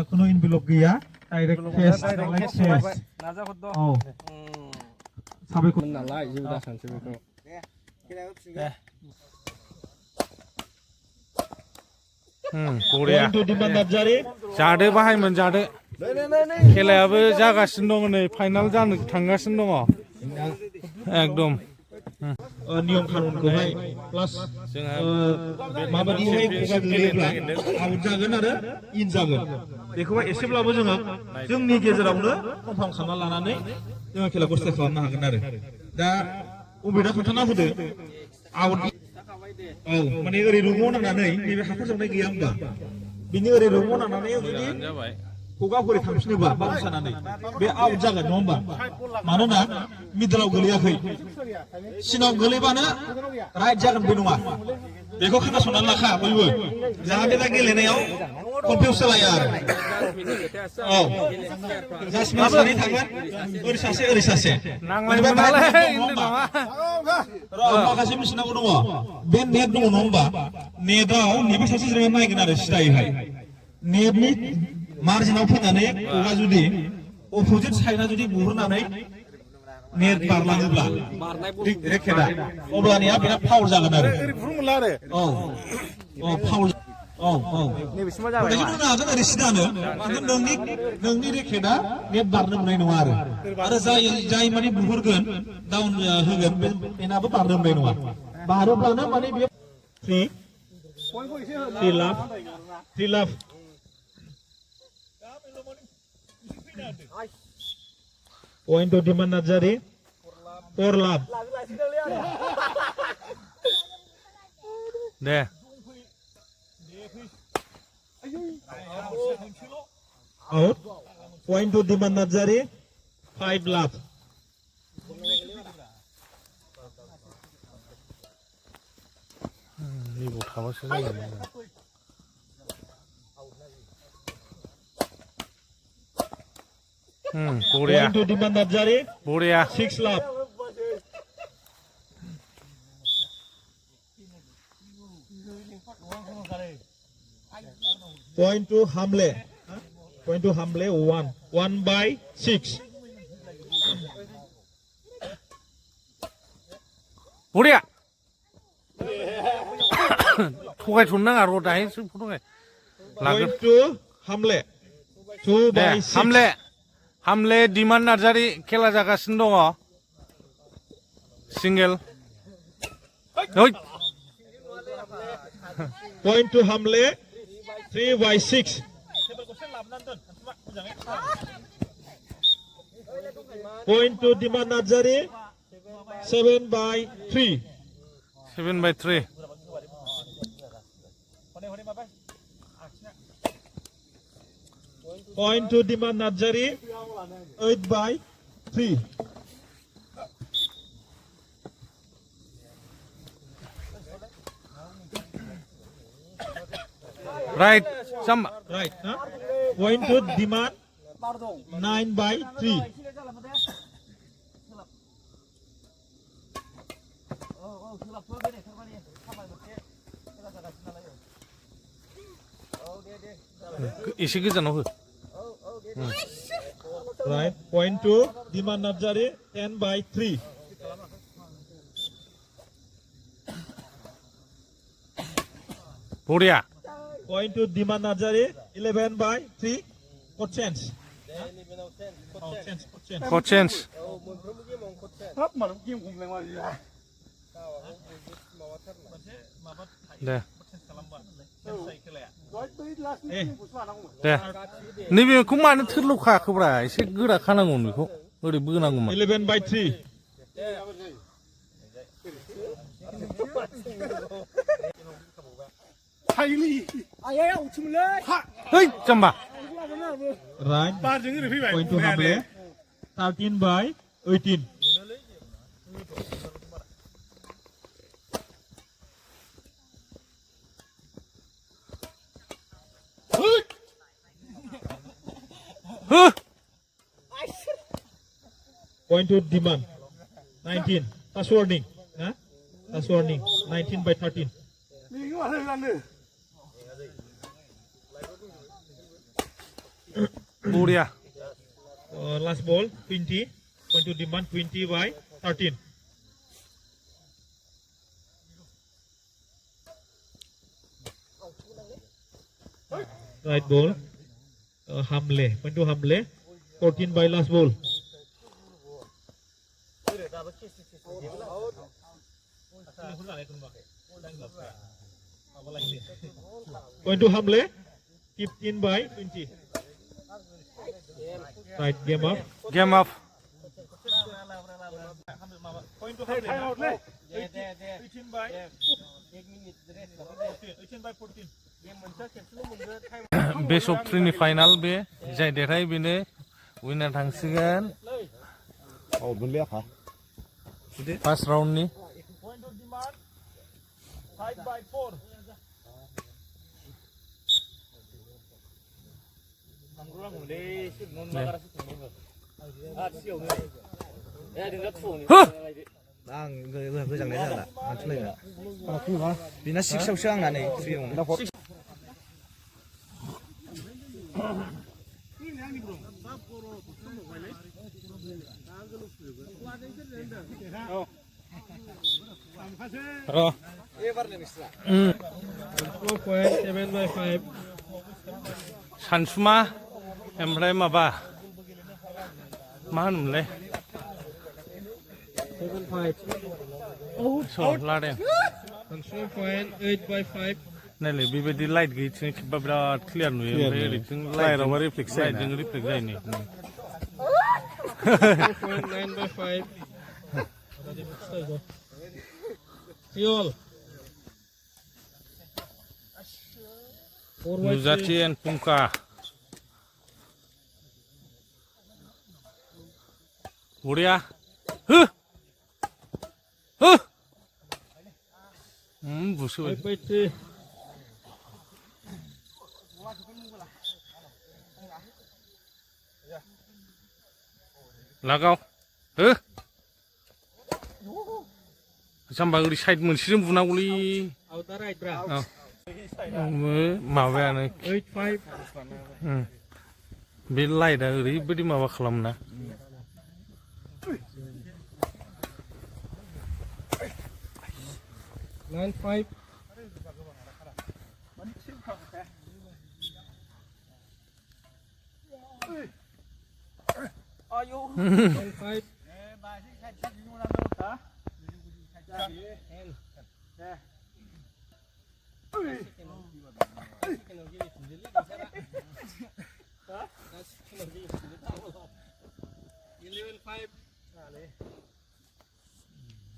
kuno envelope gaya direct cash like cash oh साबायखर नालाय जिउ दासानसै बेखौ बरिया जादो बाहायमोन जादो खेलायाबो जागासिनो दङ नै फाइनाल जानो थांगासिनो दङ एकदम नियम खानुनखौहाय प्लास माबायदिहाय गगा गोलैयोब्ला आउट जागोन आरो इन जागोन बेखौहाय एसेब्लाबो जोङो जोंनि गेजेरावनो कनफार्म खालामना लानानै जोङो खेलाखौ स्टार्ट खालामनो हागोन आरो दा अबेदा खोन्थाना होदो आउट औ माने ओरै रुमाव नांनानै नैबे हाखर जावनाय गैया होमबा बिनि ओरै रुमाव नांनानै जुदि खुगा हरै थांफिनोबा बाउन्स जानानै बे आउट जागोन नङा होमबा मानोना मिडलाव गोलैयाखै सिनाव गोलैबानो राइट जागोन बे नङा बेखौ खोनासंनानै लाखा बयबो जाहाथे दा गेलेनायाव कनफिउस जालाया आरो औ जास्ट सानै थागोन ओरै सासे माखासे मिथिनांगौ दङ बे नेट दङ नङा होमबा नेटआव नैबे सासे जिरायना नायगोन आरो सिदायैहाय नेटनि मार्जिनाव फैनानै गगा जुदि अपोजिट साइडआ जुदि बुहरनानै नेट बारलाङोब्ला रेकेटआ अब्लानिया बिराद फाउल जागोन आरो औ औ फाउल औ औ होनो हागोन ओरै सिदानो खिन्थु नोंनि रेकेटआ नेट बारनो मोननाय नङा आरो जाय माने बुहरगोन डाउन होगोन बेनाबो बारनो मोननाय नङा बारोब्लानो माने बे थ्रि लाफ Point to Diman Nazari, 4 lap. There. Out. Point to Diman Nazari, 5 lap. Buriya. Point to Diman Nazari, Buriya. 6 lap. Point to Hamle. Point to Hamle, 1 by 6. Buriya. थगाय थुन नाङा र' दाहायसो थगाय Point to Hamle, 2 by 6. हामले दिमान Narzary खेला जागासिनो दङ single Point to Hamle, 3 by 6. Point to Diman Nazari, 7 by 3. 7 by 3. Point to Diman Nazari, 8 by 3. Right. Some. Right. Huh? Point to Diman, 9 by 3. एसे गोजानाव हो Right. Point to Diman Nazari, 10 by 3. बरिया Point to Diman Nazari, 11 by 3. What chance? Hot chance. दे दे नैबेखौ मानो थोरलाव खाखोब्रा एसे गोरा खानांगौ बेखौ ओरै बोनांगौमोन 11 by 3. है जाम्बा Right. Point to Hamle, 13 by 18. Point to Diman, 19. Pass warning. Huh? Pass warning. 19 by 13. बरिया Last ball 20. Going to demand 20 by 13. Right ball. Hamle. Going to Hamle. 14 by last ball. Going to Hamle. 15 by 20. Right, game up. Game of Going to Hamle. 18 by 14. Best of थ्रिनि final बे जाय देरहायो बेनो विनार थांसिगोन first राउन्डनि Going to demand 5 by 4. आं गोजांनाय जाला आं थुलायला बिना सिक्सआवसो आंना नै थ्रियावनो र 4.7 by 5. सानसुमा ओमफ्राय माबा मा होनोमोनलाय 7.5. स लादें 4.8 by 5. नायलाय बेबायदि लाइट गैयिथिं खेबबा बिराद क्लियार नुयो ओमफ्राय ओरैथिं लाइटआवबा रिफ्लेक्ट जायो लाइटजों रिफ्लेक्ट जायो नै 4.9 by 5. Seal. 4 by 3. नुजाथि एन्ड पुंखा बरिया हो हो बुसोबाय 5 by 3. लागाव हो जाम्बा ओरै साइड मोनसेजों बुनांगौलै Outer right, bra. माबायानो 8.5. बे लाइटआ ओरैबायदि माबा खालामोना 9.5.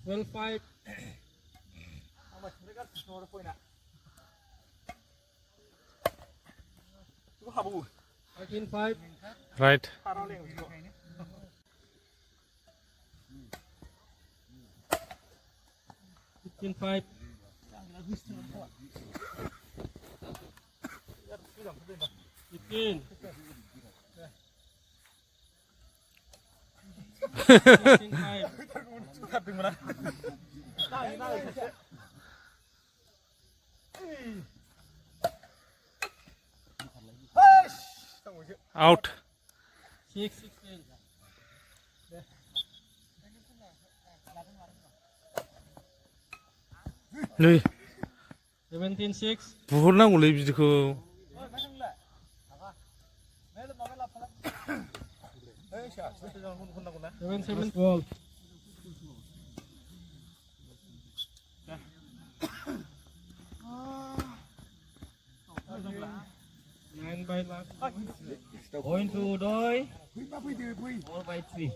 Level 5. 12.5. 13.5. राइट 15.5. 15. 15.5. आउट 6.16. नै 17.6. बुहरनांगौलै बिदिखौ 7.12. 9 by last. Going to Doi. 4 by 3.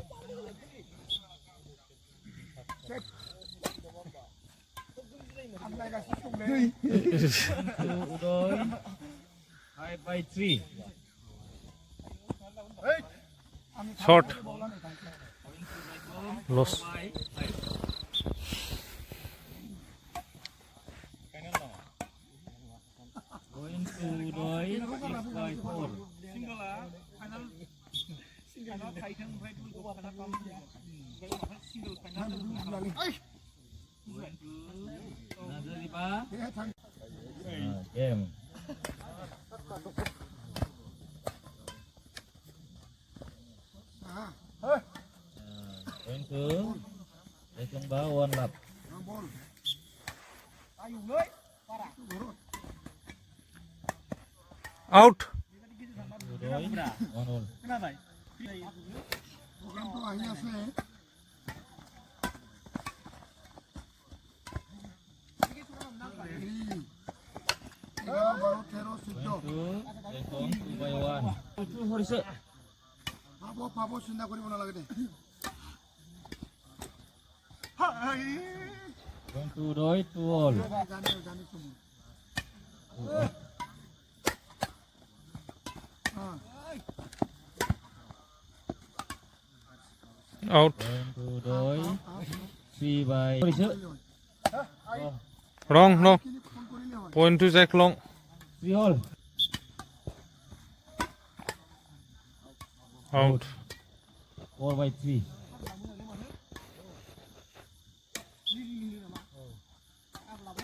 To Doi. 5 by 3. Shot loss Going to Doi. 6 by 4. Game. Bên xuống. Để trong báo ôn lập. Out. Đối. Ôn ôn. Bên xuống. Quay ôn. Horisu. 바보 신나 그리 보나 라게 돼. Bên tu đối tu ôn. Out. Bên tu đối. Phi bài. Horisu. Wrong. No. Point to Jack long. Phi hole. Out. 4 by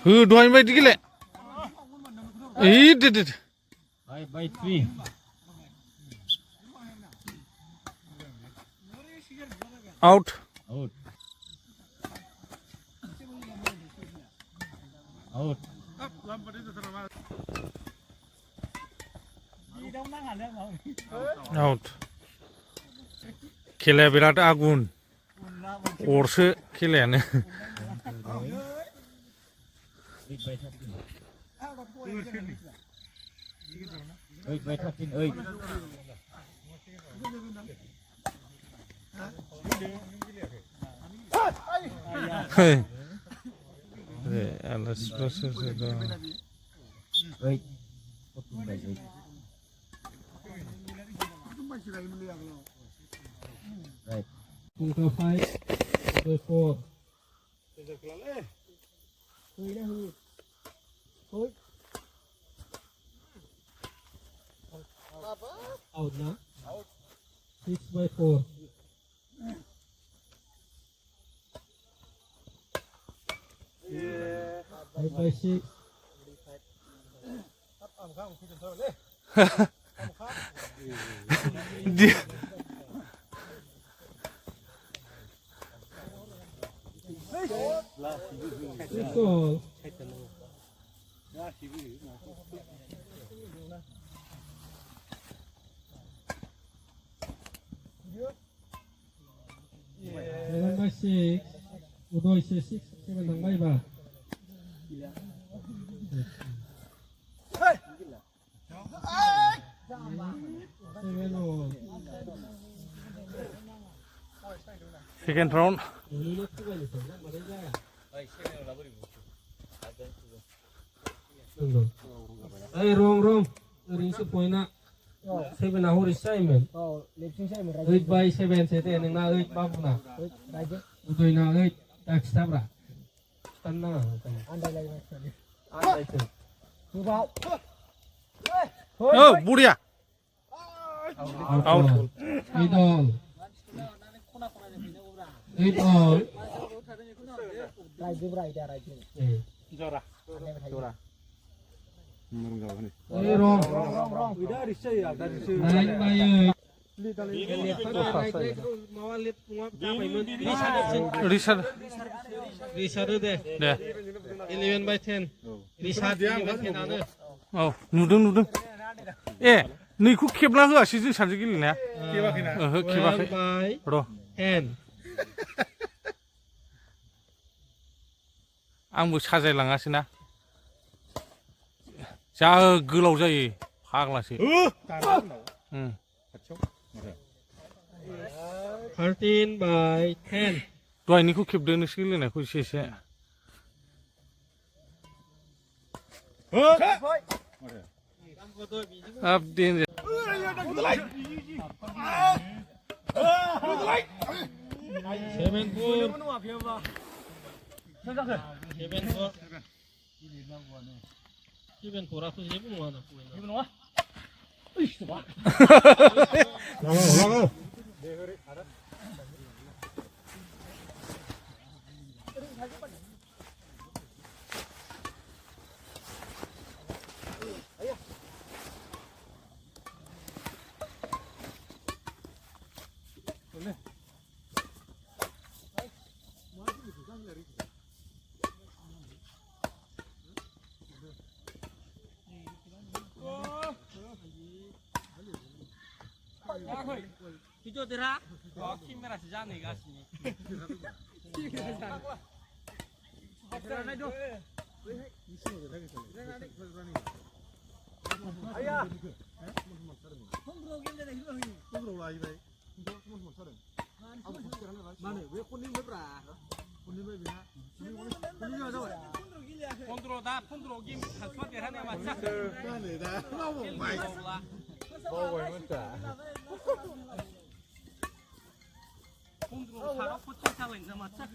3. Đuôi mấy cái lệ. Ý đệt. 5 by 3. Out. Out. Out. Out. खेलाया बिराद आगुन अरसो खेलायानो Ơi, bay thoát tin ơi. alas proses itu Ơi. Có tin bài gì? Right. 2-5, 4. Out na? 6-4. 5-6. dia Betul. Seven by six. Udoy say 6-7 ang bay ba? Seven all. second round Ay, wrong. Ring sa point na. 7 na huri Simon. 8 by 7 sa ito. Na 8 babu na. Udoy na 8. Extra bra. Stand na. Anday ito. buria Out. 8 all. 8 all. Eh. Ay, wrong. 9 by 8. Richard Richard deh. deh 11 by 10. Richard 11 by 10 ada. औ नुदों ए नैखौ खेबना होआसै जों सानैजों गेलेनाया ओहो 12 खेबाखै by र' 10. आंबो साजायलाङासै ना जा गोलाव जायो फाग्लासो 13 by 10. दहायनिखौ खेबदो नोंसोर गेलेनायखौ एसे हाब डेन्जार 7-4 aku siapa mau anak. Itu tera, kok kamera sejam nih gas ini. Kontrol dah, kontrol game transfer dia hanya macam. Kontrol sarap putih sawen sama macam.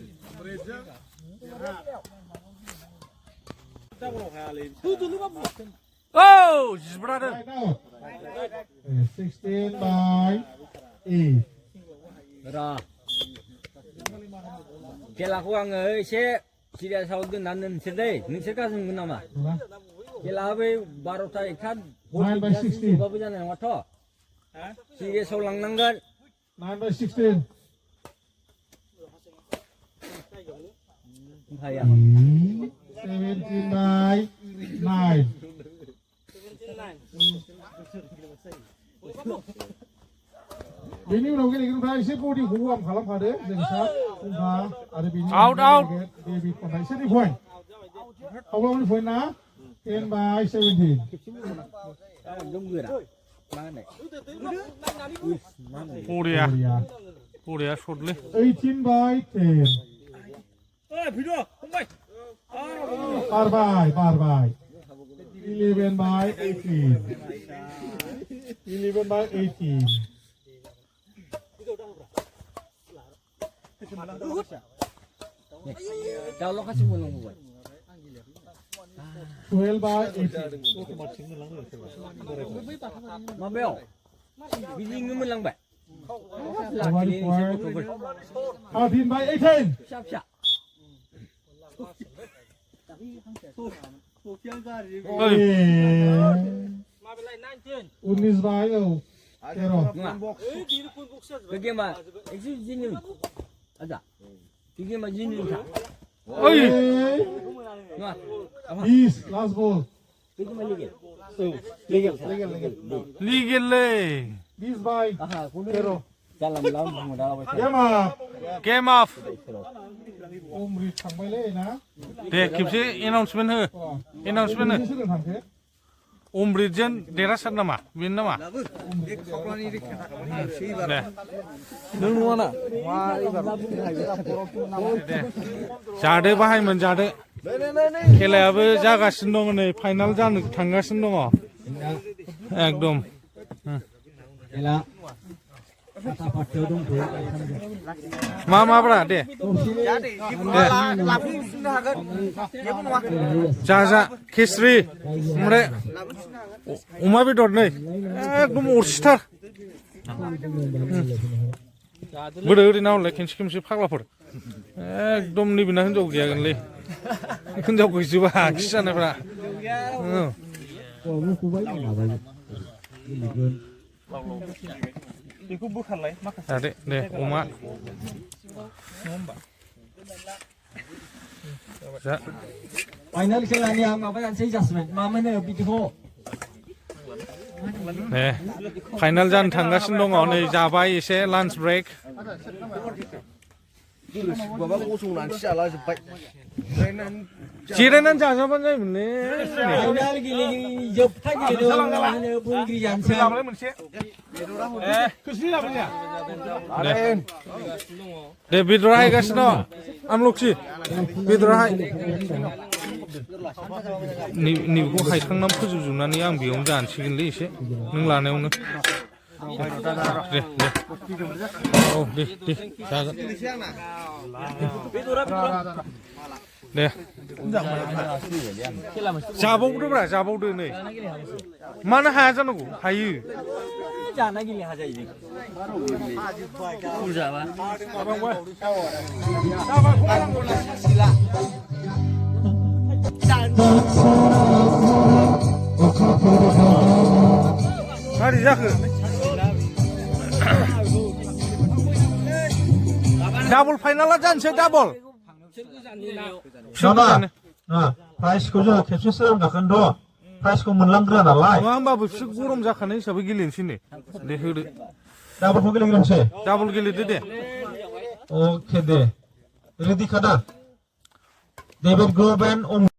Oh, his brother. 16 by 8. Rồi. Cái là khoang ấy sẽ chỉ là sau cái nắn sẽ đây, mình sẽ có những cái nào mà. Cái là với baru tay kan. 9 by 16. Apa punya yang wato? Si cái sau lăng năng gần. 9 by 16. Hay à? 17 by 9. बेनि उनाव गेलेगिरिफ्रा एसे बडि warm खालामफादो जोंसा फुंखा आरो बेनि Out, out. David खन्नाय सोरनि point हावलावनि point ना 10 by 17 Đúng người à? Má này. Bodiya, बरिया bodiya shortly. 18 by 10 बार बाय 11 by 18 11 by 18 Tao lo kasih mulung buat. 12 by 18 Mà bèo. Vì gì ngươi lang bẹ. Là One cái point. gì 13 by 18 Sắp sắp. Ơi, 19 by 13 Đúng à? Cái kia mà cái gì nhỉ? À dạ. Cái kia mà gì nhỉ? ơi, Đúng à? East last ball Cái kia mà gì kìa? Legal. legally. this by À, cũng được. 0 Jalan malam modal apa? game up Game off. umri थांबाय लै ना दे खेबसे announcement हो. Announcement हो. सोरजों थांखो अमृतजों देरहासार नामा? बेनो नामा? दे. नों नङा ना दे. जादो बाहायमोन जादो. खेलायाबो जागासिनो दङ नै फाइनाल जानो थांगासिनो दङ. एकदम. Gila. Kata pada dong bro. माब्रा दे. जा केसरि ओमफ्राय अमा बेदर नै एकदम अरसिथार बोरै ओरै नाहरलाय खेमसे फाग्लाफोर एकदम नैबेना हिनजाव गैयागोनलै हिनजाव गैजोबा खि जानायफ्रा बेखौ बोखारलाय माखासे दे दे अमा जा Final खेलानि आं माबा जानोसै जासमेन्ट मा मोनो बिदिखौ दे फाइनाल जानो थांगासिनो दङ नै जाबाय एसे लान्च ब्रेक माबा गसंनानैसो जाला जोब्बाय जिरायनानै जाजाबानो जायोमोनलै Final गेलेनि जोबथा गेलेदों मा होनो बुंग्रि जानोसै दे बेदर हायगासिनो दं आमलखि बेदर हाय नैबेखौ हायखांनानै फोजोबजोबनानै आं बेयावनो जानोसैगोनलै एसे नों लानायावनो दे दे औ दे दे जागोन दे जाबावदोब्रा जाबावदो नै मानो हाया जानांगौ हायो जाना गेले हाजायो बुरजाबा मारै जाखो डाबल फाइनाला जानोसै डाबल नङा प्राइजखौ जोङो खेबसेसो रानखागोनथ' प्राइजखौ मोनलांग्रोआ नालाय नङा होमबाबो बिसोर गरम जाखानाय हिसाबै गेलेनोसै ने दे होदो डाबलखौ गेलेग्रोनोसै डाबल गेलेदो दे अके दे रेडि खादा डेभिड ग्र'भ एन्ड